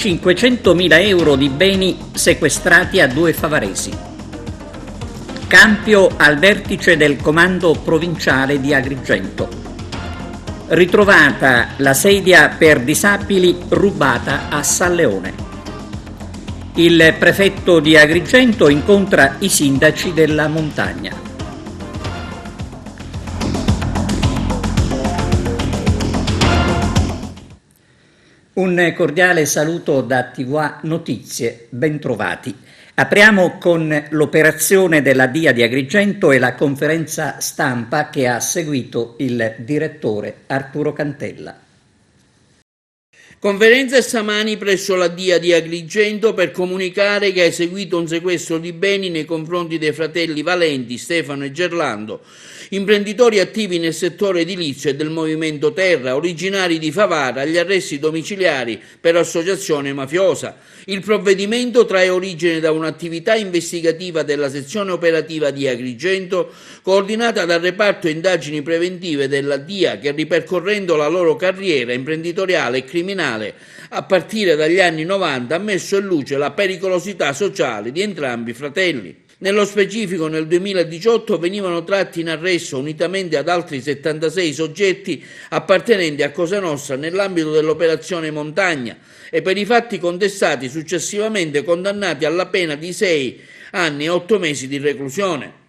500.000 euro di beni sequestrati a 2 favaresi. Campio al vertice del comando provinciale di Agrigento. Ritrovata la sedia per disabili rubata a San Leone. Il prefetto di Agrigento incontra i sindaci della montagna. Un cordiale saluto da TVA Notizie, bentrovati. Apriamo con l'operazione della DIA di Agrigento e la conferenza stampa che ha seguito il direttore Arturo Cantella. Conferenza stamani presso la DIA di Agrigento per comunicare che ha eseguito un sequestro di beni nei confronti dei fratelli Valenti, Stefano e Gerlando, imprenditori attivi nel settore edilizio e del movimento terra, originari di Favara, agli arresti domiciliari per associazione mafiosa. Il provvedimento trae origine da un'attività investigativa della sezione operativa di Agrigento, coordinata dal reparto indagini preventive della DIA, che ripercorrendo la loro carriera imprenditoriale e criminale a partire dagli anni 90 ha messo in luce la pericolosità sociale di entrambi i fratelli. Nello specifico, nel 2018 venivano tratti in arresto, unitamente ad altri 76 soggetti appartenenti a Cosa Nostra nell'ambito dell'operazione Montagna e per i fatti contestati successivamente condannati alla pena di 6 anni e 8 mesi di reclusione.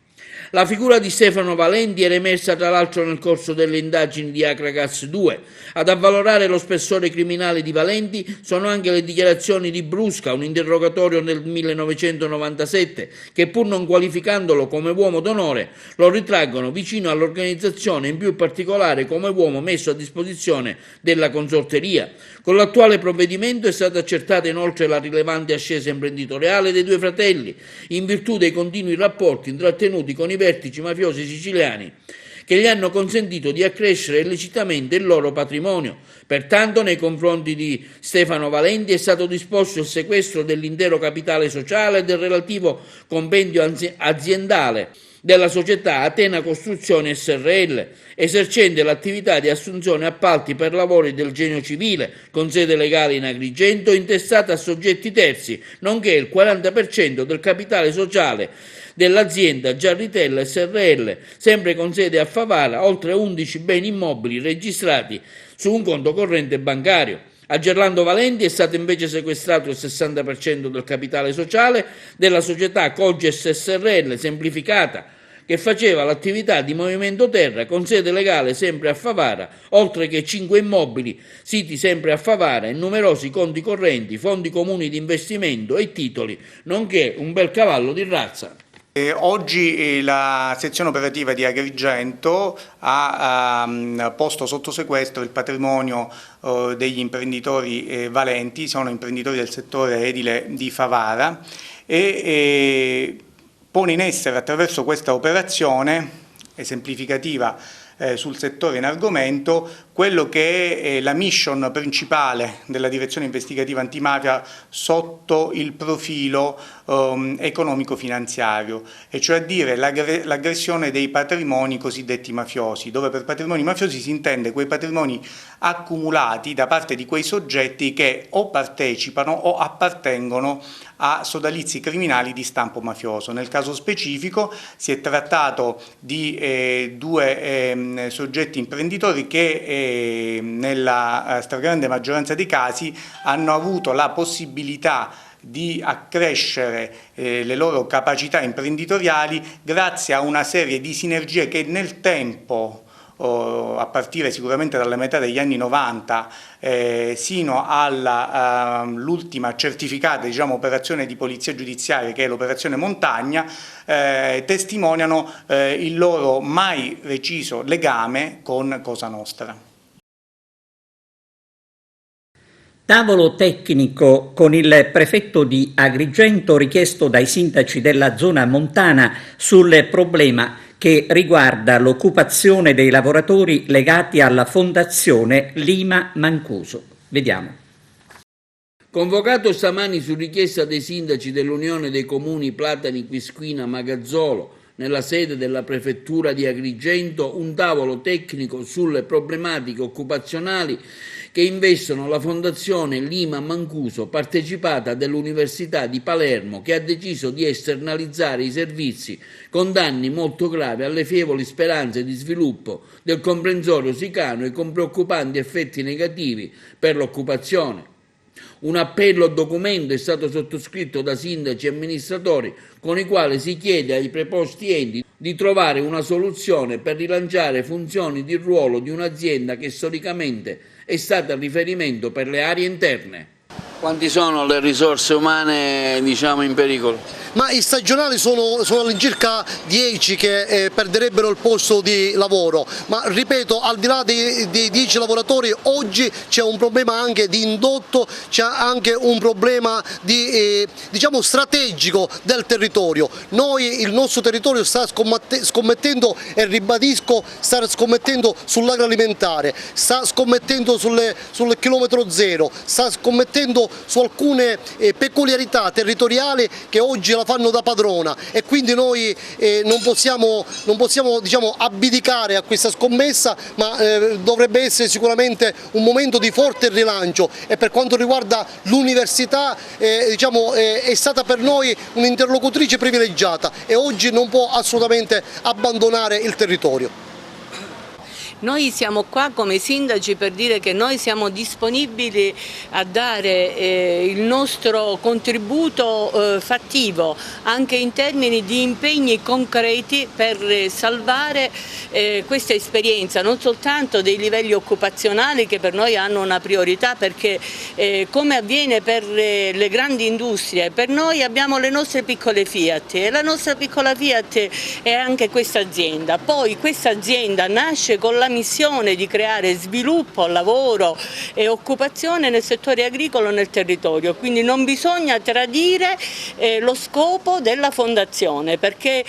La figura di Stefano Valenti era emersa tra l'altro nel corso delle indagini di Acragaz 2. Ad avvalorare lo spessore criminale di Valenti sono anche le dichiarazioni di Brusca, un interrogatorio nel 1997, che pur non qualificandolo come uomo d'onore, lo ritraggono vicino all'organizzazione, in più particolare come uomo messo a disposizione della consorteria. Con l'attuale provvedimento è stata accertata inoltre la rilevante ascesa imprenditoriale dei due fratelli, in virtù dei continui rapporti intrattenuti con i vertici mafiosi siciliani, che gli hanno consentito di accrescere illecitamente il loro patrimonio. Pertanto, nei confronti di Stefano Valenti è stato disposto il sequestro dell'intero capitale sociale e del relativo compendio aziendale della società Atena Costruzioni SRL, esercente l'attività di assunzione appalti per lavori del genio civile, con sede legale in Agrigento, intestata a soggetti terzi, nonché il 40% del capitale sociale dell'azienda Giarritella SRL, sempre con sede a Favara, oltre 11 beni immobili registrati su un conto corrente bancario. A Gerlando Valenti è stato invece sequestrato il 60% del capitale sociale della società Coges SRL semplificata, che faceva l'attività di movimento terra con sede legale sempre a Favara, oltre che 5 immobili siti sempre a Favara e numerosi conti correnti, fondi comuni di investimento e titoli, nonché un bel cavallo di razza. Oggi la sezione operativa di Agrigento ha posto sotto sequestro il patrimonio degli imprenditori Valenti, sono imprenditori del settore edile di Favara, e pone in essere attraverso questa operazione esemplificativa sul settore in argomento quello che è la mission principale della direzione investigativa antimafia sotto il profilo economico-finanziario, e cioè a dire l'aggressione dei patrimoni cosiddetti mafiosi, dove per patrimoni mafiosi si intende quei patrimoni accumulati da parte di quei soggetti che o partecipano o appartengono a sodalizi criminali di stampo mafioso. Nel caso specifico si è trattato di due soggetti imprenditori che nella stragrande maggioranza dei casi hanno avuto la possibilità di accrescere le loro capacità imprenditoriali grazie a una serie di sinergie che nel tempo, a partire sicuramente dalla metà degli anni 90 sino all'ultima certificata operazione di polizia giudiziaria, che è l'operazione Montagna, testimoniano il loro mai reciso legame con Cosa Nostra. Tavolo tecnico con il prefetto di Agrigento richiesto dai sindaci della zona montana sul problema che riguarda l'occupazione dei lavoratori legati alla fondazione Lima Mancuso. Vediamo. Convocato stamani su richiesta dei sindaci dell'Unione dei Comuni Platani, Quisquina, Magazzolo, nella sede della Prefettura di Agrigento, un tavolo tecnico sulle problematiche occupazionali che investono la Fondazione Lima Mancuso, partecipata dall'Università di Palermo, che ha deciso di esternalizzare i servizi con danni molto gravi alle fievoli speranze di sviluppo del comprensorio sicano e con preoccupanti effetti negativi per l'occupazione. Un appello documento è stato sottoscritto da sindaci e amministratori con il quale si chiede ai preposti enti di trovare una soluzione per rilanciare funzioni di ruolo di un'azienda che storicamente è stata riferimento per le aree interne. Quanti sono le risorse umane, in pericolo? Ma i stagionali sono all'incirca 10 che perderebbero il posto di lavoro, ma ripeto, al di là dei 10 lavoratori oggi c'è un problema anche di indotto, c'è anche un problema di, strategico del territorio. Il nostro territorio sta scommettendo, e ribadisco, sta scommettendo sull'agroalimentare, sta scommettendo sul chilometro zero, sta scommettendo su alcune peculiarità territoriali che oggi la fanno da padrona, e quindi noi non possiamo abdicare a questa scommessa, ma dovrebbe essere sicuramente un momento di forte rilancio. E per quanto riguarda l'università è stata per noi un'interlocutrice privilegiata e oggi non può assolutamente abbandonare il territorio. Noi siamo qua come sindaci per dire che noi siamo disponibili a dare il nostro contributo fattivo anche in termini di impegni concreti per salvare questa esperienza, non soltanto dei livelli occupazionali che per noi hanno una priorità, perché come avviene per le grandi industrie, per noi abbiamo le nostre piccole Fiat e la nostra piccola Fiat è anche questa azienda. Poi questa azienda nasce con la missione di creare sviluppo, lavoro e occupazione nel settore agricolo nel territorio, quindi non bisogna tradire lo scopo della fondazione, perché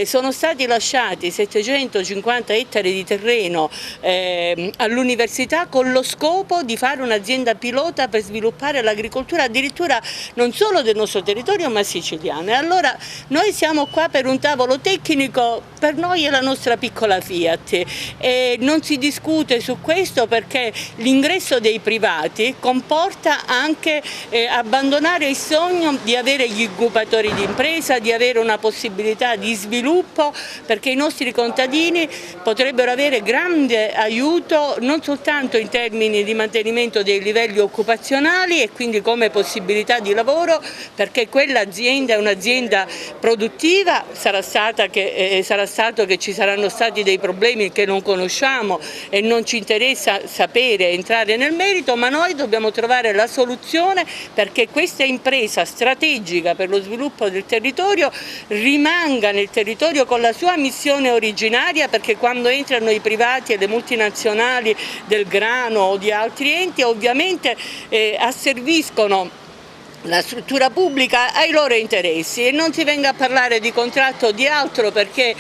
sono stati lasciati 750 ettari di terreno all'università con lo scopo di fare un'azienda pilota per sviluppare l'agricoltura addirittura non solo del nostro territorio ma siciliano. E allora noi siamo qua per un tavolo tecnico, per noi è la nostra piccola Fiat e non si discute su questo perché l'ingresso dei privati comporta anche abbandonare il sogno di avere gli incubatori di impresa, di avere una possibilità di sviluppo, perché i nostri contadini potrebbero avere grande aiuto non soltanto in termini di mantenimento dei livelli occupazionali e quindi come possibilità di lavoro, perché quell'azienda è un'azienda produttiva, sarà stato che ci saranno stati dei problemi che non conosciamo e non ci interessa sapere, entrare nel merito, ma noi dobbiamo trovare la soluzione perché questa impresa strategica per lo sviluppo del territorio rimanga nel territorio con la sua missione originaria, perché quando entrano i privati e le multinazionali del grano o di altri enti ovviamente asserviscono la struttura pubblica ai loro interessi e non si venga a parlare di contratto o di altro, perché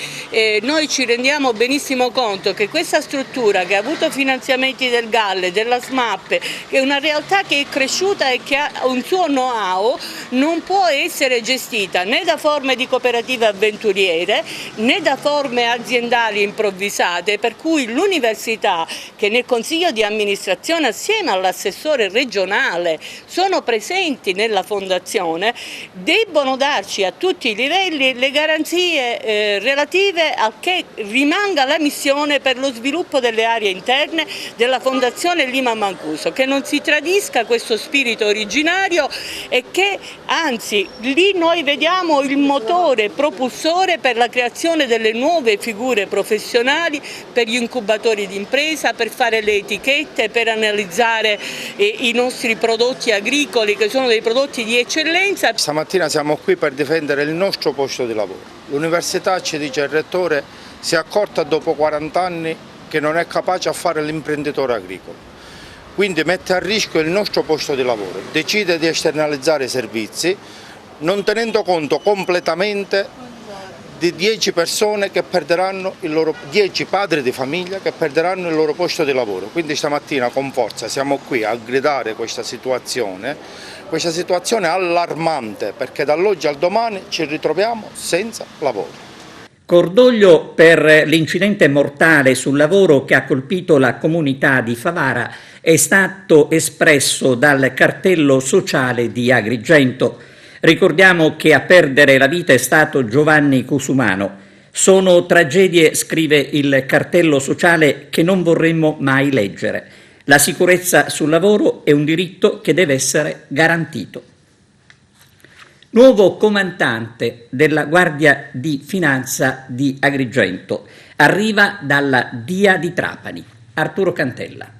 noi ci rendiamo benissimo conto che questa struttura che ha avuto finanziamenti del Galle, della SMAP, che è una realtà che è cresciuta e che ha un suo know-how, non può essere gestita né da forme di cooperative avventuriere né da forme aziendali improvvisate, per cui l'università, che nel Consiglio di amministrazione assieme all'assessore regionale sono presenti nella fondazione, debbono darci a tutti i livelli le garanzie relative a che rimanga la missione per lo sviluppo delle aree interne della Fondazione Lima Mancuso, che non si tradisca questo spirito originario e che anzi lì noi vediamo il motore propulsore per la creazione delle nuove figure professionali, per gli incubatori di impresa, per fare le etichette, per analizzare i nostri prodotti agricoli che sono dei prodotti di eccellenza. Stamattina siamo qui per difendere il nostro posto di lavoro. L'università, ci dice il rettore, si è accorta dopo 40 anni che non è capace a fare l'imprenditore agricolo. Quindi mette a rischio il nostro posto di lavoro, decide di esternalizzare i servizi, non tenendo conto completamente di 10 persone che perderanno 10 padri di famiglia che perderanno il loro posto di lavoro. Quindi stamattina con forza siamo qui a gridare questa situazione allarmante, perché dall'oggi al domani ci ritroviamo senza lavoro. Cordoglio per l'incidente mortale sul lavoro che ha colpito la comunità di Favara è stato espresso dal cartello sociale di Agrigento. Ricordiamo che a perdere la vita è stato Giovanni Cusumano. Sono tragedie, scrive il cartello sociale, che non vorremmo mai leggere. La sicurezza sul lavoro è un diritto che deve essere garantito. Nuovo comandante della Guardia di Finanza di Agrigento. Arriva dalla DIA di Trapani. Arturo Cantella.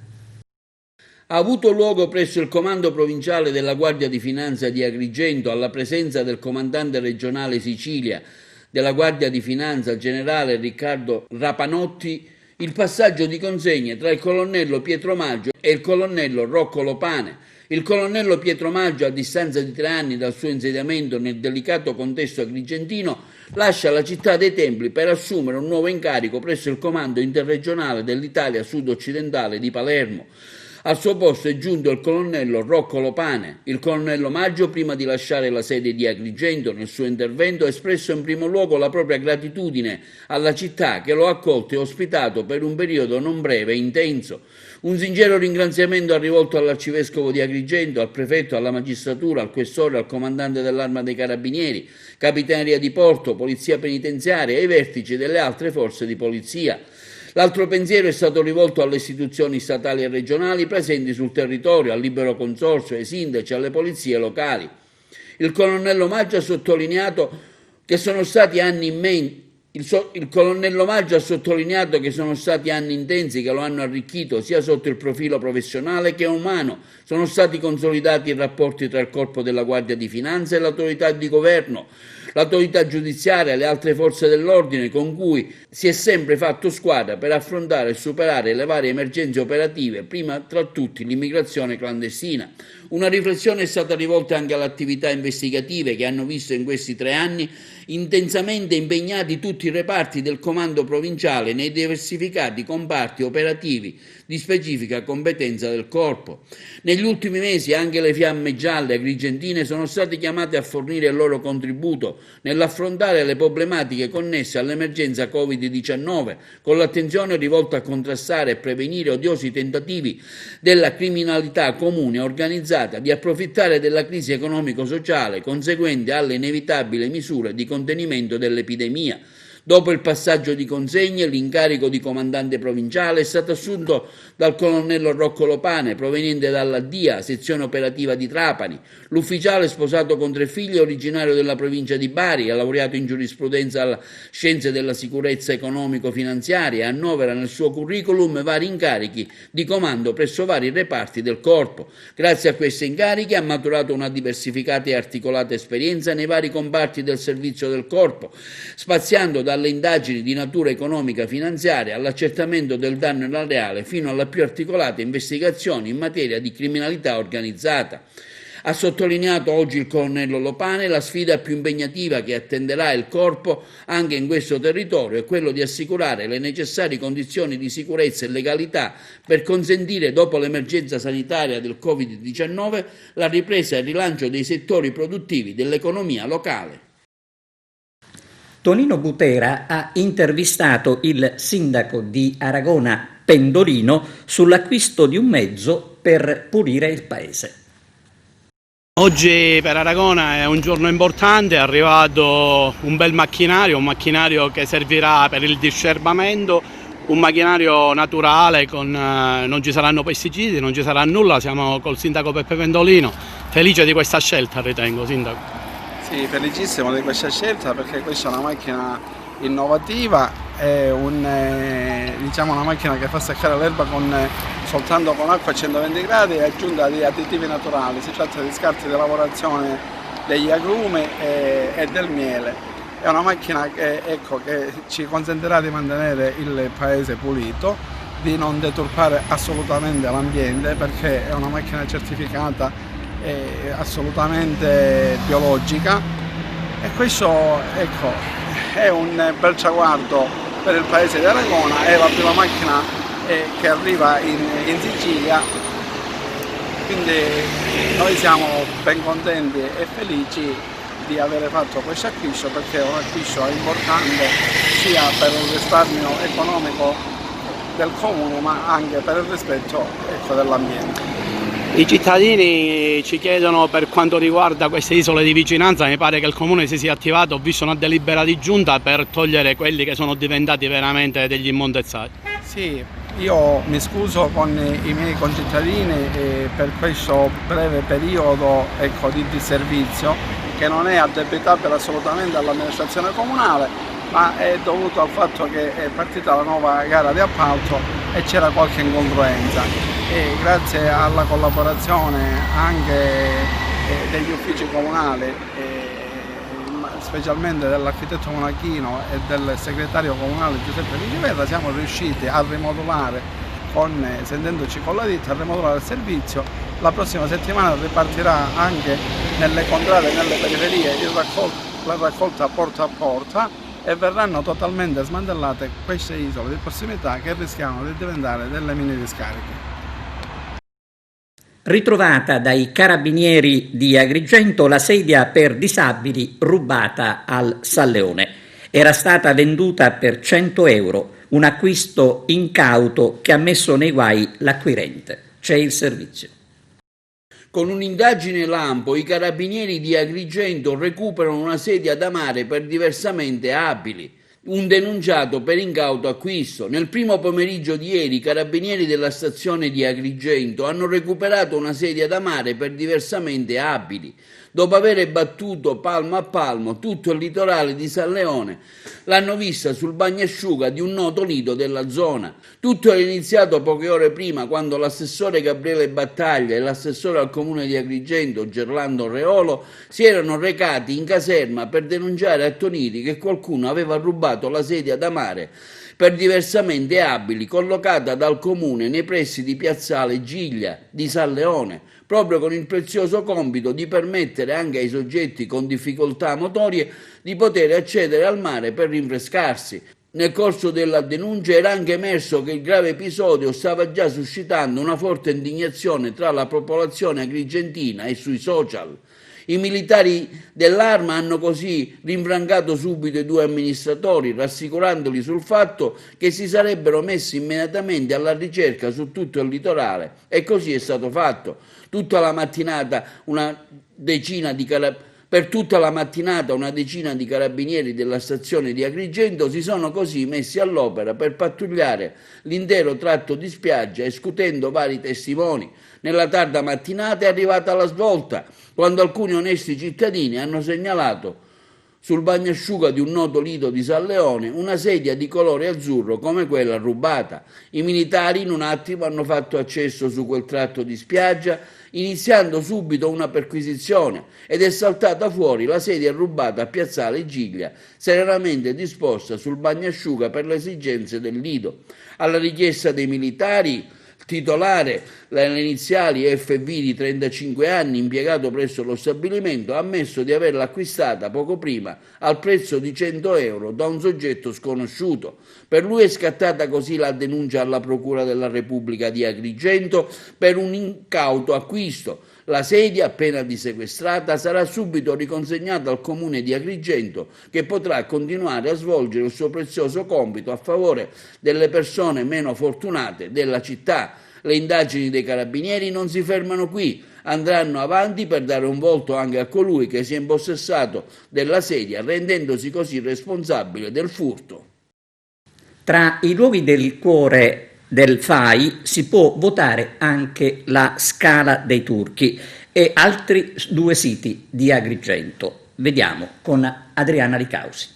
Ha avuto luogo presso il comando provinciale della Guardia di Finanza di Agrigento, alla presenza del comandante regionale Sicilia della Guardia di Finanza, il generale Riccardo Rapanotti, il passaggio di consegne tra il colonnello Pietro Maggio e il colonnello Rocco Lopane. Il colonnello Pietro Maggio, a distanza di 3 anni dal suo insediamento nel delicato contesto agrigentino, lascia la città dei Templi per assumere un nuovo incarico presso il comando interregionale dell'Italia sud-occidentale di Palermo. Al suo posto è giunto il colonnello Rocco Lopane. Il colonnello Maggio, prima di lasciare la sede di Agrigento, nel suo intervento ha espresso in primo luogo la propria gratitudine alla città che lo ha accolto e ospitato per un periodo non breve e intenso. Un sincero ringraziamento ha rivolto all'arcivescovo di Agrigento, al prefetto, alla magistratura, al questore, al comandante dell'Arma dei Carabinieri, Capitaneria di Porto, Polizia Penitenziaria e ai vertici delle altre forze di polizia. L'altro pensiero è stato rivolto alle istituzioni statali e regionali presenti sul territorio, al libero consorzio, ai sindaci, alle polizie locali. Il colonnello Maggio ha sottolineato che sono stati anni intensi che lo hanno arricchito sia sotto il profilo professionale che umano. Sono stati consolidati i rapporti tra il corpo della Guardia di Finanza e l'autorità di governo, l'autorità giudiziaria e le altre forze dell'ordine, con cui si è sempre fatto squadra per affrontare e superare le varie emergenze operative, prima tra tutti l'immigrazione clandestina. Una riflessione è stata rivolta anche alle attività investigative che hanno visto in questi 3 anni intensamente impegnati tutti i reparti del comando provinciale nei diversificati comparti operativi di specifica competenza del corpo. Negli ultimi mesi anche le fiamme gialle agrigentine sono state chiamate a fornire il loro contributo nell'affrontare le problematiche connesse all'emergenza Covid-19, con l'attenzione rivolta a contrastare e prevenire odiosi tentativi della criminalità comune organizzata di approfittare della crisi economico-sociale conseguente alle inevitabili misure di contenimento dell'epidemia. Dopo il passaggio di consegne, l'incarico di comandante provinciale è stato assunto dal colonnello Rocco Lopane, proveniente dalla DIA, sezione operativa di Trapani. L'ufficiale, sposato con 3 figli, è originario della provincia di Bari, ha laureato in giurisprudenza alla Scienze della Sicurezza Economico-Finanziaria e annovera nel suo curriculum vari incarichi di comando presso vari reparti del corpo. Grazie a questi incarichi ha maturato una diversificata e articolata esperienza nei vari comparti del servizio del corpo, spaziando dalle indagini di natura economica finanziaria all'accertamento del danno erariale fino alle più articolate investigazioni in materia di criminalità organizzata. Ha sottolineato oggi il colonnello Lopane la sfida più impegnativa che attenderà il corpo anche in questo territorio è quello di assicurare le necessarie condizioni di sicurezza e legalità per consentire, dopo l'emergenza sanitaria del Covid-19, la ripresa e il rilancio dei settori produttivi dell'economia locale. Tonino Butera ha intervistato il sindaco di Aragona Pendolino sull'acquisto di un mezzo per pulire il paese. Oggi per Aragona è un giorno importante, è arrivato un bel macchinario, un macchinario che servirà per il diserbamento, un macchinario naturale, non ci saranno pesticidi, non ci sarà nulla. Siamo col sindaco Peppe Pendolino, felice di questa scelta, ritengo, sindaco. Sì, felicissimo di questa scelta perché questa è una macchina innovativa, è una macchina che fa seccare l'erba soltanto con acqua a 120 gradi e aggiunta di additivi naturali. Si tratta di scarti di lavorazione degli agrumi e del miele. È una macchina che ci consentirà di mantenere il paese pulito, di non deturpare assolutamente l'ambiente perché è una macchina certificata assolutamente biologica e questo è un bel traguardo per il paese di Aragona. È la prima macchina che arriva in Sicilia, quindi noi siamo ben contenti e felici di avere fatto questo acquisto, perché è un acquisto importante sia per il risparmio economico del comune ma anche per il rispetto, ecco, dell'ambiente. I cittadini ci chiedono per quanto riguarda queste isole di vicinanza, mi pare che il comune si sia attivato, ho visto una delibera di giunta per togliere quelli che sono diventati veramente degli immondezzati. Sì, io mi scuso con i miei concittadini per questo breve periodo, ecco, di disservizio che non è addebitabile assolutamente all'amministrazione comunale, ma è dovuto al fatto che è partita la nuova gara di appalto e c'era qualche incongruenza. E grazie alla collaborazione anche degli uffici comunali, specialmente dell'architetto Monachino e del segretario comunale Giuseppe Vigliverra, siamo riusciti a rimodulare, sentendoci con la ditta, a rimodulare il servizio. La prossima settimana ripartirà anche nelle contrade e nelle periferie la raccolta porta a porta e verranno totalmente smantellate queste isole di prossimità che rischiano di diventare delle mini discariche. Ritrovata dai carabinieri di Agrigento la sedia per disabili rubata al San Leone. Era stata venduta per 100 euro, un acquisto incauto che ha messo nei guai l'acquirente. C'è il servizio. Con un'indagine lampo, i carabinieri di Agrigento recuperano una sedia da mare per diversamente abili. Un denunciato per incauto acquisto. Nel primo pomeriggio di ieri i carabinieri della stazione di Agrigento hanno recuperato una sedia da mare per diversamente abili. Dopo aver battuto palmo a palmo tutto il litorale di San Leone, l'hanno vista sul bagnasciuga di un noto lido della zona. Tutto era iniziato poche ore prima, quando l'assessore Gabriele Battaglia e l'assessore al comune di Agrigento, Gerlando Reolo, si erano recati in caserma per denunciare a Tonini che qualcuno aveva rubato la sedia da mare per diversamente abili collocata dal comune nei pressi di piazzale Giglia di San Leone, proprio con il prezioso compito di permettere anche ai soggetti con difficoltà motorie di poter accedere al mare per rinfrescarsi. Nel corso della denuncia era anche emerso che il grave episodio stava già suscitando una forte indignazione tra la popolazione agrigentina e sui social. I militari dell'Arma hanno così rinfrancato subito i due amministratori, rassicurandoli sul fatto che si sarebbero messi immediatamente alla ricerca su tutto il litorale, e così è stato fatto. Per tutta la mattinata una decina di carabinieri della stazione di Agrigento si sono così messi all'opera per pattugliare l'intero tratto di spiaggia, escutendo vari testimoni. Nella tarda mattinata è arrivata la svolta, quando alcuni onesti cittadini hanno segnalato sul bagnasciuga di un noto lido di San Leone una sedia di colore azzurro come quella rubata. I militari in un attimo hanno fatto accesso su quel tratto di spiaggia, iniziando subito una perquisizione, ed è saltata fuori la sedia rubata a piazzale Giglia, serenamente disposta sul bagnasciuga per le esigenze del lido. Alla richiesta dei militari, titolare, le iniziali FV di 35 anni, impiegato presso lo stabilimento, ha ammesso di averla acquistata poco prima al prezzo di 100 euro da un soggetto sconosciuto. Per lui è scattata così la denuncia alla Procura della Repubblica di Agrigento per un incauto acquisto. La sedia, appena disequestrata, sarà subito riconsegnata al comune di Agrigento, che potrà continuare a svolgere il suo prezioso compito a favore delle persone meno fortunate della città. Le indagini dei carabinieri non si fermano qui, andranno avanti per dare un volto anche a colui che si è impossessato della sedia, rendendosi così responsabile del furto. Tra i luoghi del cuore del FAI si può votare anche la Scala dei Turchi e altri due siti di Agrigento. Vediamo con Adriana Licausi.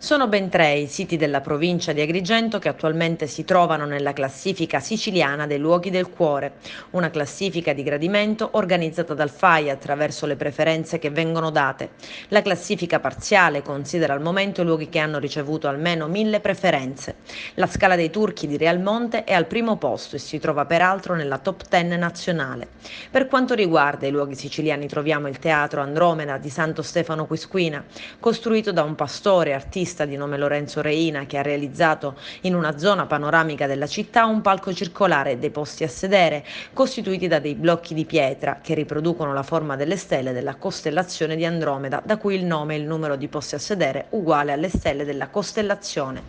Sono ben 3 i siti della provincia di Agrigento che attualmente si trovano nella classifica siciliana dei luoghi del cuore, una classifica di gradimento organizzata dal FAI attraverso le preferenze che vengono date. La classifica parziale considera al momento i luoghi che hanno ricevuto almeno 1000 preferenze. La Scala dei Turchi di Realmonte è al primo posto e si trova peraltro nella top 10 nazionale. Per quanto riguarda i luoghi siciliani troviamo il Teatro Andromeda di Santo Stefano Quisquina, costruito da un pastore artista artista di nome Lorenzo Reina, che ha realizzato in una zona panoramica della città un palco circolare e dei posti a sedere costituiti da dei blocchi di pietra che riproducono la forma delle stelle della costellazione di Andromeda, da cui il nome e il numero di posti a sedere uguale alle stelle della costellazione.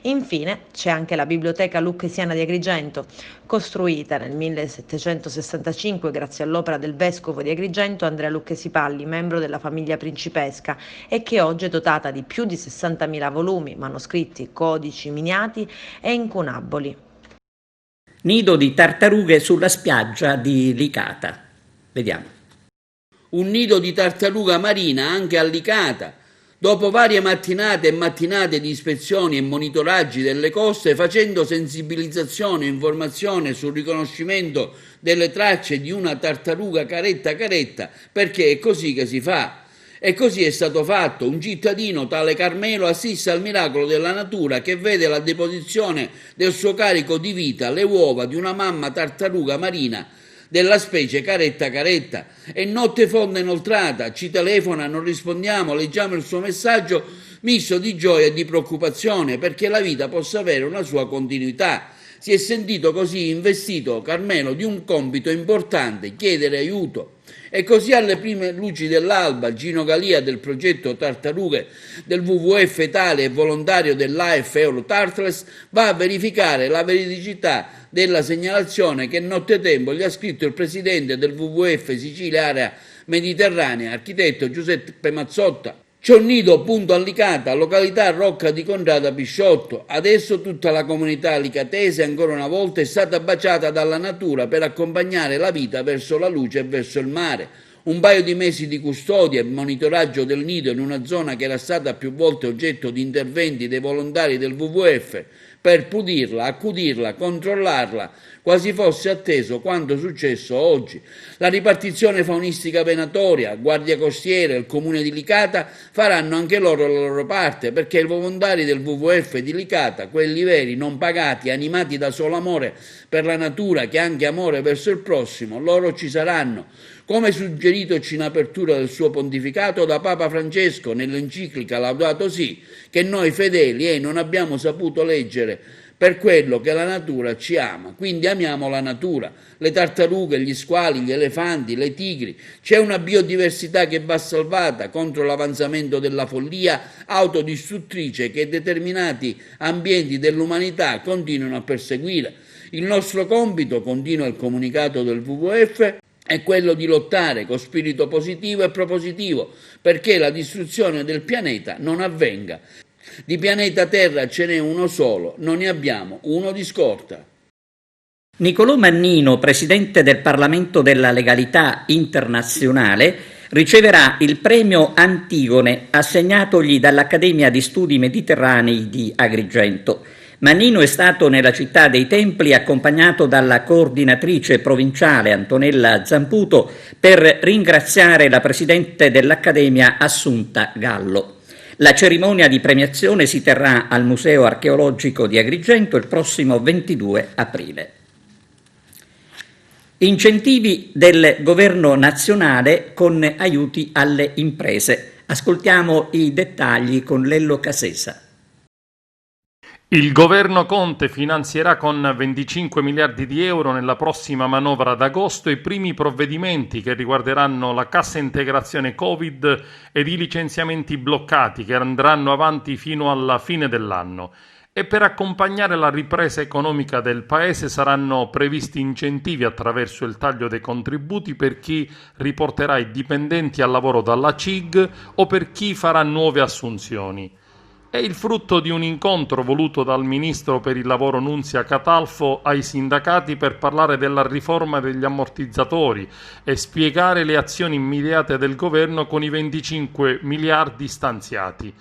Infine c'è anche la Biblioteca Lucchesiana di Agrigento, costruita nel 1765 grazie all'opera del vescovo di Agrigento Andrea Lucchesi Palli, membro della famiglia principesca, e che oggi è dotata di più di 60.000 volumi, manoscritti, codici, miniati e incunaboli. Nido di tartarughe sulla spiaggia di Licata. Vediamo. Un nido di tartaruga marina anche a Licata. Dopo varie mattinate e mattinate di ispezioni e monitoraggi delle coste, facendo sensibilizzazione e informazione sul riconoscimento delle tracce di una tartaruga caretta, perché è così che si fa. E così è stato fatto. Un cittadino, tale Carmelo, assiste al miracolo della natura che vede la deposizione del suo carico di vita, le uova di una mamma tartaruga marina della specie caretta, e notte fonda inoltrata, ci telefona, non rispondiamo, leggiamo il suo messaggio misto di gioia e di preoccupazione perché la vita possa avere una sua continuità. Si è sentito così investito Carmelo di un compito importante, chiedere aiuto. E così alle prime luci dell'alba Gino Galia del progetto Tartarughe del WWF Italia e volontario dell'AF Eurotartles va a verificare la veridicità della segnalazione che nottetempo gli ha scritto il presidente del WWF Sicilia Area Mediterranea, architetto Giuseppe Mazzotta. C'è un nido punto a Licata, località Rocca di Contrada Pisciotto. Adesso tutta la comunità licatese ancora una volta è stata baciata dalla natura per accompagnare la vita verso la luce e verso il mare. Un paio di mesi di custodia e monitoraggio del nido in una zona che era stata più volte oggetto di interventi dei volontari del WWF per pudirla, accudirla, controllarla, quasi fosse atteso quanto successo oggi. La ripartizione faunistica venatoria, Guardia Costiera e il Comune di Licata faranno anche loro la loro parte, perché i volontari del WWF di Licata, quelli veri, non pagati, animati da solo amore per la natura, che è anche amore verso il prossimo, loro ci saranno. Come suggeritoci in apertura del suo pontificato da Papa Francesco nell'enciclica Laudato Si, che noi fedeli non abbiamo saputo leggere per quello che la natura ci ama, quindi amiamo la natura, le tartarughe, gli squali, gli elefanti, le tigri. C'è una biodiversità che va salvata contro l'avanzamento della follia autodistruttrice che determinati ambienti dell'umanità continuano a perseguire. Il nostro compito, continua il comunicato del WWF, è quello di lottare con spirito positivo e propositivo perché la distruzione del pianeta non avvenga. Di pianeta Terra ce n'è uno solo, non ne abbiamo uno di scorta. Niccolò Mannino, presidente del Parlamento della Legalità Internazionale, riceverà il premio Antigone assegnatogli dall'Accademia di Studi Mediterranei di Agrigento. Mannino è stato nella città dei Templi accompagnato dalla coordinatrice provinciale Antonella Zamputo per ringraziare la presidente dell'Accademia Assunta Gallo. La cerimonia di premiazione si terrà al Museo Archeologico di Agrigento il prossimo 22 aprile. Incentivi del governo nazionale con aiuti alle imprese. Ascoltiamo i dettagli con Lello Casesa. Il governo Conte finanzierà con 25 miliardi di euro nella prossima manovra d'agosto i primi provvedimenti che riguarderanno la cassa integrazione Covid ed i licenziamenti bloccati che andranno avanti fino alla fine dell'anno. E per accompagnare la ripresa economica del Paese saranno previsti incentivi attraverso il taglio dei contributi per chi riporterà i dipendenti al lavoro dalla CIG o per chi farà nuove assunzioni. È il frutto di un incontro voluto dal ministro per il lavoro Nunzia Catalfo ai sindacati per parlare della riforma degli ammortizzatori e spiegare le azioni immediate del governo con i 25 miliardi stanziati.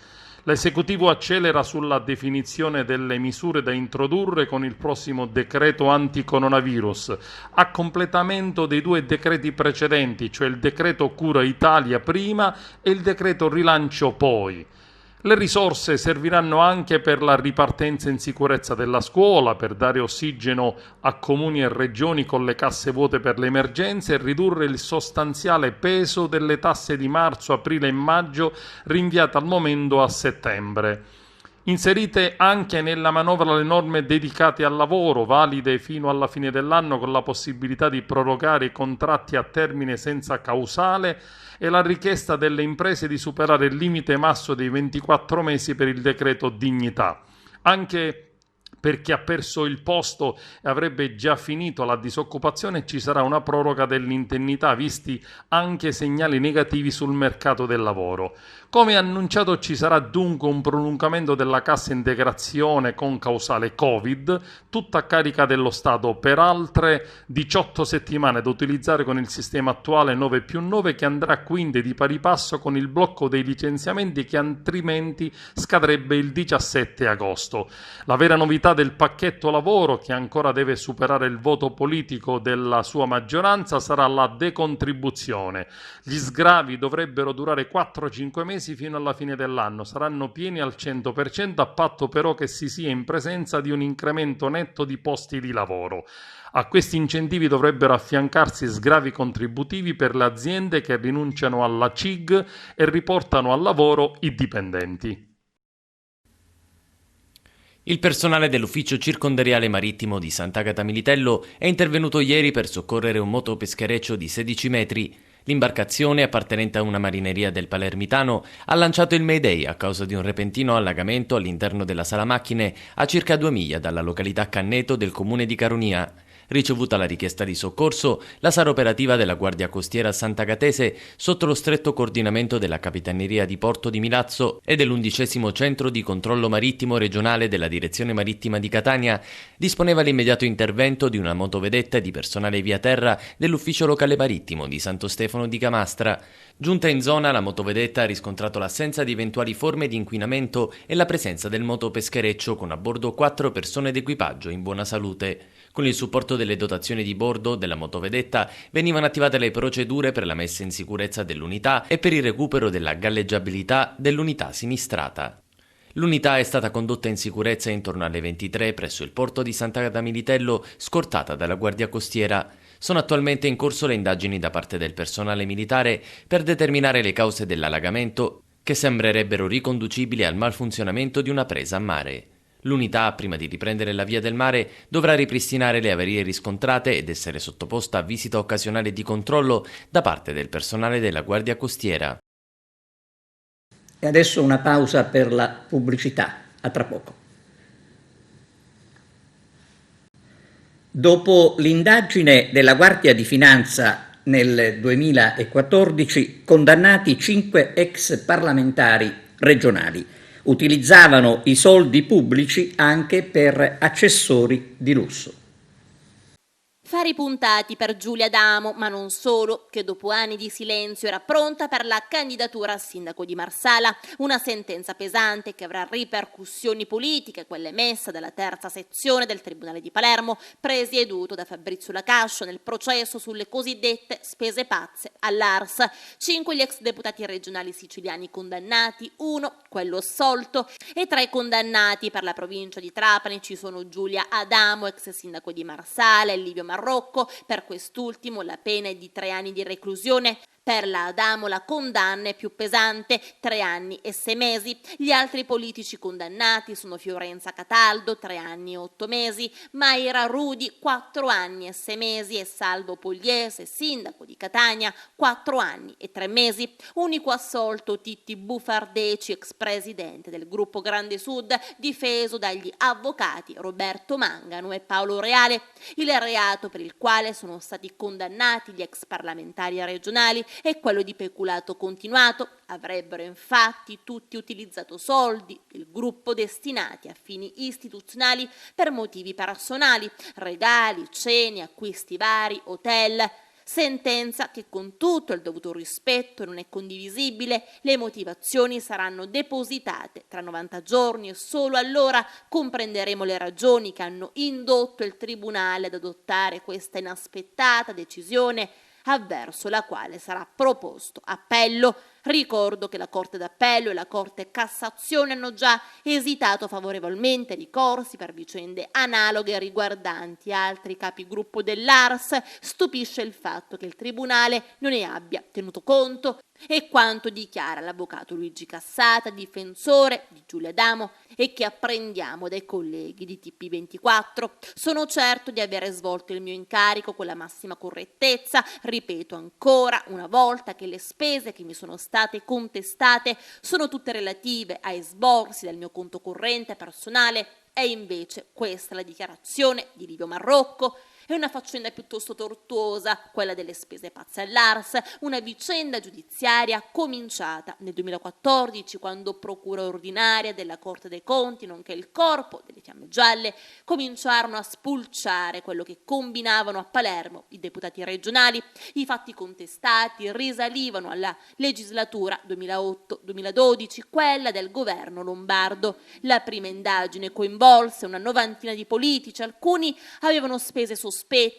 L'esecutivo accelera sulla definizione delle misure da introdurre con il prossimo decreto anticoronavirus, a completamento dei due decreti precedenti, cioè il decreto Cura Italia prima e il decreto Rilancio poi. Le risorse serviranno anche per la ripartenza in sicurezza della scuola, per dare ossigeno a comuni e regioni con le casse vuote per le emergenze e ridurre il sostanziale peso delle tasse di marzo, aprile e maggio rinviate al momento a settembre. Inserite anche nella manovra le norme dedicate al lavoro, valide fino alla fine dell'anno con la possibilità di prorogare i contratti a termine senza causale e la richiesta delle imprese di superare il limite massimo dei 24 mesi per il decreto dignità. Anche per chi ha perso il posto e avrebbe già finito la disoccupazione ci sarà una proroga dell'indennità, visti anche segnali negativi sul mercato del lavoro. Come annunciato ci sarà dunque un prolungamento della cassa integrazione con causale Covid, tutta a carica dello Stato per altre 18 settimane da utilizzare con il sistema attuale 9+9, che andrà quindi di pari passo con il blocco dei licenziamenti che altrimenti scadrebbe il 17 agosto. La vera novità del pacchetto lavoro, che ancora deve superare il voto politico della sua maggioranza, sarà la decontribuzione. Gli sgravi dovrebbero durare 4-5 mesi fino alla fine dell'anno, saranno pieni al 100%, a patto però che si sia in presenza di un incremento netto di posti di lavoro. A questi incentivi dovrebbero affiancarsi sgravi contributivi per le aziende che rinunciano alla CIG e riportano al lavoro i dipendenti. Il personale dell'ufficio circondariale marittimo di Sant'Agata Militello è intervenuto ieri per soccorrere un motopeschereccio di 16 metri. L'imbarcazione, appartenente a una marineria del Palermitano, ha lanciato il Mayday a causa di un repentino allagamento all'interno della sala macchine a circa 2 miglia dalla località Canneto del comune di Caronia. Ricevuta la richiesta di soccorso, la sala operativa della Guardia Costiera Sant'Agatese, sotto lo stretto coordinamento della Capitaneria di Porto di Milazzo e dell'11° Centro di Controllo Marittimo Regionale della Direzione Marittima di Catania, disponeva l'immediato intervento di una motovedetta e di personale via terra dell'Ufficio Locale Marittimo di Santo Stefano di Camastra. Giunta in zona, la motovedetta ha riscontrato l'assenza di eventuali forme di inquinamento e la presenza del motopeschereccio con a bordo 4 persone d'equipaggio in buona salute. Con il supporto delle dotazioni di bordo della motovedetta venivano attivate le procedure per la messa in sicurezza dell'unità e per il recupero della galleggiabilità dell'unità sinistrata. L'unità è stata condotta in sicurezza intorno alle 23 presso il porto di Sant'Agata Militello, scortata dalla Guardia Costiera. Sono attualmente in corso le indagini da parte del personale militare per determinare le cause dell'allagamento, che sembrerebbero riconducibili al malfunzionamento di una presa a mare. L'unità, prima di riprendere la via del mare, dovrà ripristinare le avarie riscontrate ed essere sottoposta a visita occasionale di controllo da parte del personale della Guardia Costiera. E adesso una pausa per la pubblicità. A tra poco. Dopo l'indagine della Guardia di Finanza nel 2014, condannati 5 ex parlamentari regionali. Utilizzavano i soldi pubblici anche per accessori di lusso. Fari puntati per Giulia Adamo, ma non solo, che dopo anni di silenzio era pronta per la candidatura a sindaco di Marsala. Una sentenza pesante che avrà ripercussioni politiche, quella emessa dalla terza sezione del Tribunale di Palermo, presieduto da Fabrizio Lacascio nel processo sulle cosiddette spese pazze all'ARS. 5 gli ex deputati regionali siciliani condannati, 1 quello assolto, e tra i condannati per la provincia di Trapani ci sono Giulia Adamo, ex sindaco di Marsala, e Livio Marrocco. Per quest'ultimo la pena è di 3 anni di reclusione. Per la Adamo la condanna è più pesante, 3 anni e 6 mesi. Gli altri politici condannati sono Fiorenza Cataldo, 3 anni e 8 mesi, Mayra Rudi, 4 anni e 6 mesi e Salvo Pugliese, sindaco di Catania, 4 anni e 3 mesi. Unico assolto Titti Bufardeci, ex presidente del gruppo Grande Sud, difeso dagli avvocati Roberto Mangano e Paolo Reale. Il reato per il quale sono stati condannati gli ex parlamentari regionali è quello di peculato continuato. Avrebbero infatti tutti utilizzato soldi del gruppo destinati a fini istituzionali per motivi personali, regali, cene, acquisti vari, hotel. Sentenza che, con tutto il dovuto rispetto, non è condivisibile. Le motivazioni saranno depositate tra 90 giorni e solo allora comprenderemo le ragioni che hanno indotto il Tribunale ad adottare questa inaspettata decisione, avverso la quale sarà proposto appello. Ricordo che la Corte d'Appello e la Corte Cassazione hanno già esitato favorevolmente ricorsi per vicende analoghe riguardanti altri capigruppo dell'ARS. Stupisce il fatto che il Tribunale non ne abbia tenuto conto. E quanto dichiara l'avvocato Luigi Cassata, difensore di Giulia Adamo, e che apprendiamo dai colleghi di TP24. Sono certo di avere svolto il mio incarico con la massima correttezza. Ripeto ancora una volta che le spese che mi sono state contestate sono tutte relative a esborsi del mio conto corrente personale. E invece questa è la dichiarazione di Livio Marrocco. È una faccenda piuttosto tortuosa, quella delle spese pazze all'ARS, una vicenda giudiziaria cominciata nel 2014, quando procura ordinaria della Corte dei Conti, nonché il corpo delle Fiamme Gialle, cominciarono a spulciare quello che combinavano a Palermo i deputati regionali. I fatti contestati risalivano alla legislatura 2008-2012, quella del governo lombardo. La prima indagine coinvolse una novantina di politici, alcuni avevano spese sospette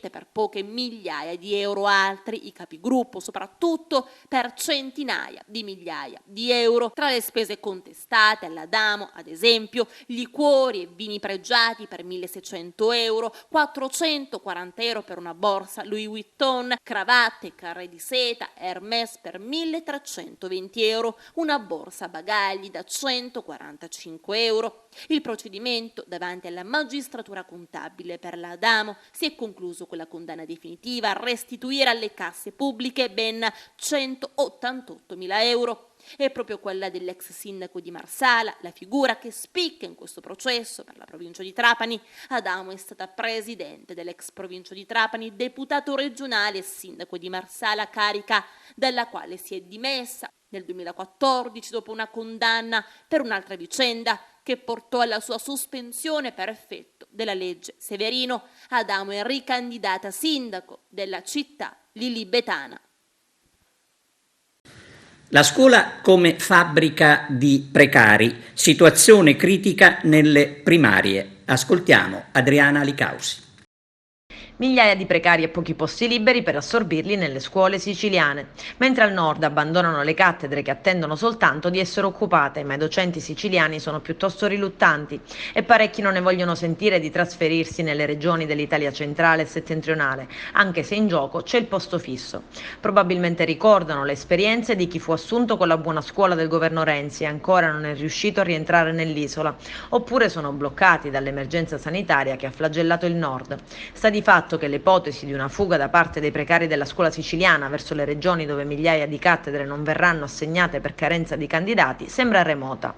per poche migliaia di euro, altri, i capigruppo, soprattutto per centinaia di migliaia di euro. Tra le spese contestate alla Adamo, ad esempio, liquori e vini pregiati per 1.600 euro, 440 euro per una borsa Louis Vuitton, cravatte, carré di seta, Hermès per 1.320 euro, una borsa bagagli da 145 euro. Il procedimento davanti alla magistratura contabile per la Adamo si è concluso con la condanna definitiva a restituire alle casse pubbliche ben 188.000 euro. È proprio quella dell'ex sindaco di Marsala, la figura che spicca in questo processo per la provincia di Trapani. Adamo è stata presidente dell'ex provincia di Trapani, deputato regionale e sindaco di Marsala, carica dalla quale si è dimessa nel 2014 dopo una condanna per un'altra vicenda che portò alla sua sospensione per effetto della legge Severino. Adamo è ricandidata sindaco della città lilibetana. La scuola come fabbrica di precari, situazione critica nelle primarie. Ascoltiamo Adriana Licausi. Migliaia di precari e pochi posti liberi per assorbirli nelle scuole siciliane, mentre al nord abbandonano le cattedre che attendono soltanto di essere occupate, ma i docenti siciliani sono piuttosto riluttanti e parecchi non ne vogliono sentire di trasferirsi nelle regioni dell'Italia centrale e settentrionale, anche se in gioco c'è il posto fisso. Probabilmente ricordano le esperienze di chi fu assunto con la buona scuola del governo Renzi e ancora non è riuscito a rientrare nell'isola, oppure sono bloccati dall'emergenza sanitaria che ha flagellato il nord. Sta di fatto che l'ipotesi di una fuga da parte dei precari della scuola siciliana verso le regioni dove migliaia di cattedre non verranno assegnate per carenza di candidati sembra remota.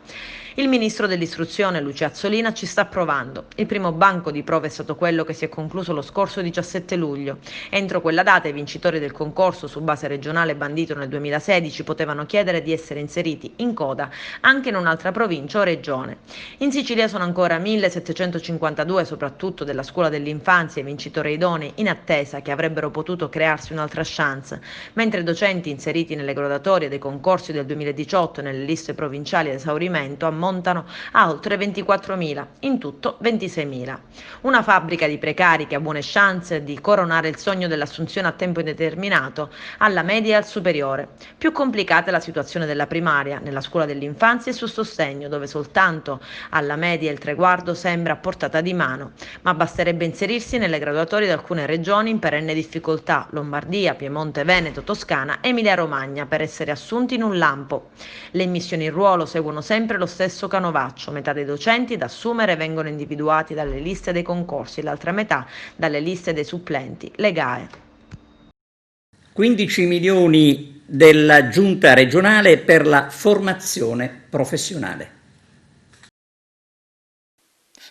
Il ministro dell'istruzione Lucia Azzolina ci sta provando. Il primo banco di prove è stato quello che si è concluso lo scorso 17 luglio. Entro quella data i vincitori del concorso su base regionale bandito nel 2016 potevano chiedere di essere inseriti in coda anche in un'altra provincia o regione. In Sicilia sono ancora 1.752, soprattutto della scuola dell'infanzia, i vincitori idonei in attesa che avrebbero potuto crearsi un'altra chance, mentre i docenti inseriti nelle graduatorie dei concorsi del 2018 e nelle liste provinciali ad esaurimento ammontano a oltre 24.000, in tutto 26.000. Una fabbrica di precari che ha buone chance di coronare il sogno dell'assunzione a tempo indeterminato alla media e al superiore. Più complicata è la situazione della primaria, nella scuola dell'infanzia e sul sostegno, dove soltanto alla media il traguardo sembra a portata di mano, ma basterebbe inserirsi nelle graduatorie di alcune regioni in perenne difficoltà, Lombardia, Piemonte, Veneto, Toscana, Emilia-Romagna, per essere assunti in un lampo. Le immissioni in ruolo seguono sempre lo stesso canovaccio: metà dei docenti da assumere vengono individuati dalle liste dei concorsi, l'altra metà dalle liste dei supplenti, le GAE. 15 milioni della giunta regionale per la formazione professionale.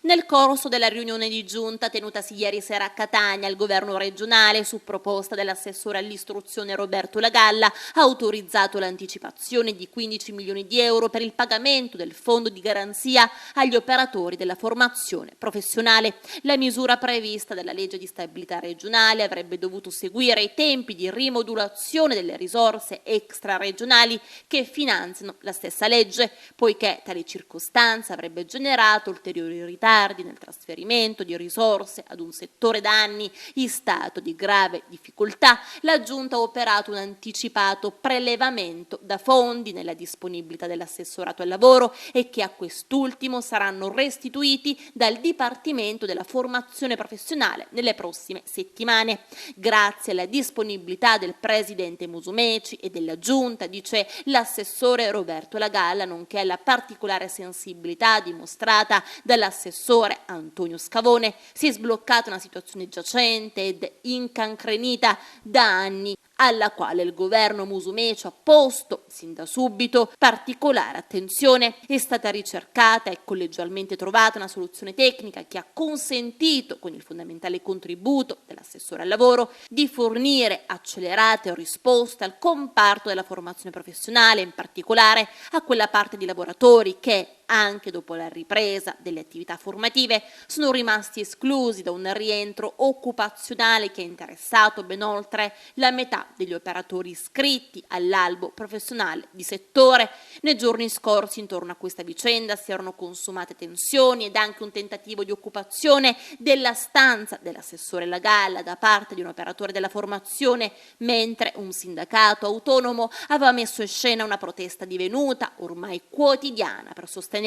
Nel corso della riunione di giunta tenutasi ieri sera a Catania, il governo regionale, su proposta dell'assessore all'istruzione Roberto Lagalla, ha autorizzato l'anticipazione di 15 milioni di euro per il pagamento del fondo di garanzia agli operatori della formazione professionale. La misura prevista dalla legge di stabilità regionale avrebbe dovuto seguire i tempi di rimodulazione delle risorse extraregionali che finanziano la stessa legge, poiché tale circostanza avrebbe generato ulteriori ritardi ritardi nel trasferimento di risorse ad un settore da anni in stato di grave difficoltà, la Giunta ha operato un anticipato prelevamento da fondi nella disponibilità dell'assessorato al lavoro e che a quest'ultimo saranno restituiti dal Dipartimento della Formazione Professionale nelle prossime settimane. Grazie alla disponibilità del presidente Musumeci e della Giunta, dice l'assessore Roberto Lagalla, nonché alla particolare sensibilità dimostrata dall'assessore Antonio Scavone, si è sbloccata una situazione giacente ed incancrenita da anni, alla quale il governo Musumeci ha posto sin da subito particolare attenzione. È stata ricercata e collegialmente trovata una soluzione tecnica che ha consentito, con il fondamentale contributo dell'assessore al lavoro, di fornire accelerate risposte al comparto della formazione professionale, in particolare a quella parte di lavoratori che, anche dopo la ripresa delle attività formative, sono rimasti esclusi da un rientro occupazionale che ha interessato ben oltre la metà degli operatori iscritti all'albo professionale di settore. Nei giorni scorsi intorno a questa vicenda si erano consumate tensioni ed anche un tentativo di occupazione della stanza dell'assessore Lagalla da parte di un operatore della formazione, mentre un sindacato autonomo aveva messo in scena una protesta divenuta ormai quotidiana per sostenere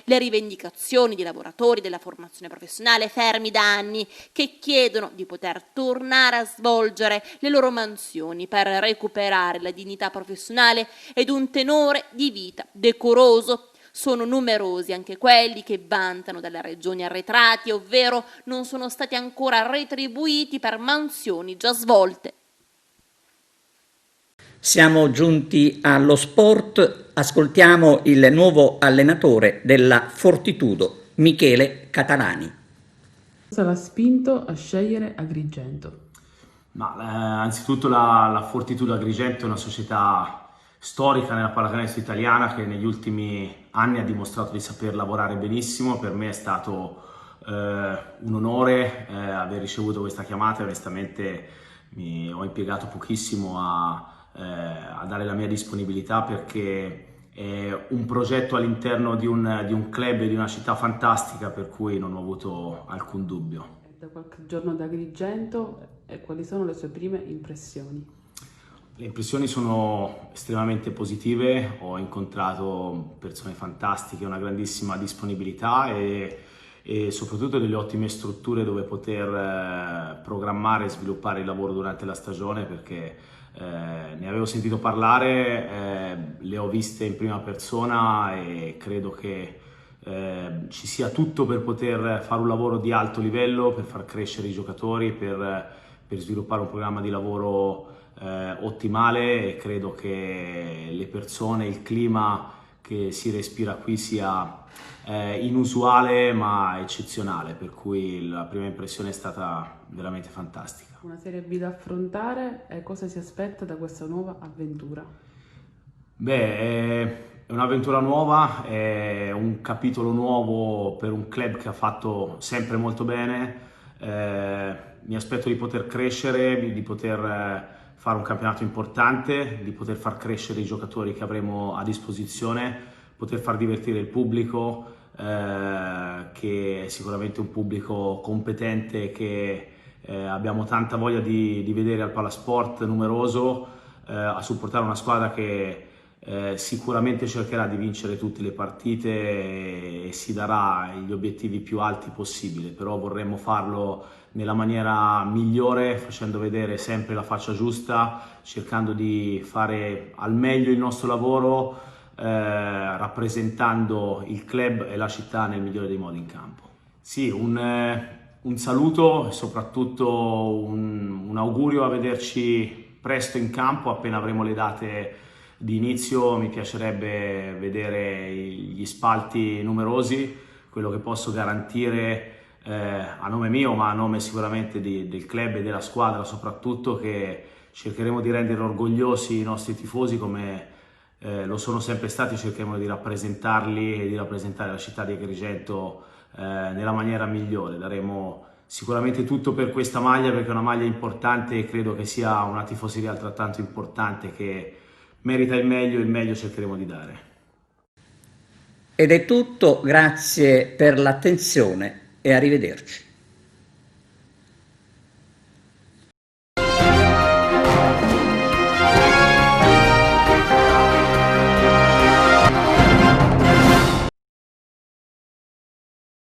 le rivendicazioni di lavoratori della formazione professionale fermi da anni, che chiedono di poter tornare a svolgere le loro mansioni per recuperare la dignità professionale ed un tenore di vita decoroso. Sono numerosi anche quelli che vantano dalle regioni arretrati, ovvero non sono stati ancora retribuiti per mansioni già svolte. Siamo giunti allo sport, ascoltiamo il nuovo allenatore della Fortitudo, Michele Catalani. Cosa l'ha spinto a scegliere Agrigento? Anzitutto la Fortitudo Agrigento è una società storica nella pallacanestro italiana che negli ultimi anni ha dimostrato di saper lavorare benissimo. Per me è stato un onore aver ricevuto questa chiamata. Onestamente ho impiegato pochissimo a dare la mia disponibilità, perché è un progetto all'interno di un club e di una città fantastica, per cui non ho avuto alcun dubbio. Da qualche giorno ad Agrigento, e quali sono le sue prime impressioni? Le impressioni sono estremamente positive, ho incontrato persone fantastiche, una grandissima disponibilità e soprattutto delle ottime strutture dove poter programmare e sviluppare il lavoro durante la stagione, perché ne avevo sentito parlare, le ho viste in prima persona e credo che ci sia tutto per poter fare un lavoro di alto livello, per far crescere i giocatori, per sviluppare un programma di lavoro ottimale, e credo che le persone, il clima che si respira qui sia inusuale ma eccezionale, per cui la prima impressione è stata veramente fantastica. Una Serie B da affrontare, e cosa si aspetta da questa nuova avventura? È un'avventura nuova, è un capitolo nuovo per un club che ha fatto sempre molto bene. Mi aspetto di poter crescere, di poter fare un campionato importante, di poter far crescere i giocatori che avremo a disposizione, poter far divertire il pubblico, che è sicuramente un pubblico competente che abbiamo tanta voglia di vedere al Palasport, numeroso, a supportare una squadra che sicuramente cercherà di vincere tutte le partite e si darà gli obiettivi più alti possibile, però vorremmo farlo nella maniera migliore, facendo vedere sempre la faccia giusta, cercando di fare al meglio il nostro lavoro, rappresentando il club e la città nel migliore dei modi in campo. Sì, un saluto e soprattutto un augurio a vederci presto in campo appena avremo le date di inizio. Mi piacerebbe vedere gli spalti numerosi. Quello che posso garantire a nome mio, ma a nome sicuramente del club e della squadra soprattutto, che cercheremo di rendere orgogliosi i nostri tifosi come lo sono sempre stati. Cercheremo di rappresentarli e di rappresentare la città di Agrigento nella maniera migliore. Daremo sicuramente tutto per questa maglia, perché è una maglia importante e credo che sia una tifoseria altrettanto importante che merita il meglio cercheremo di dare. Ed è tutto, grazie per l'attenzione e arrivederci.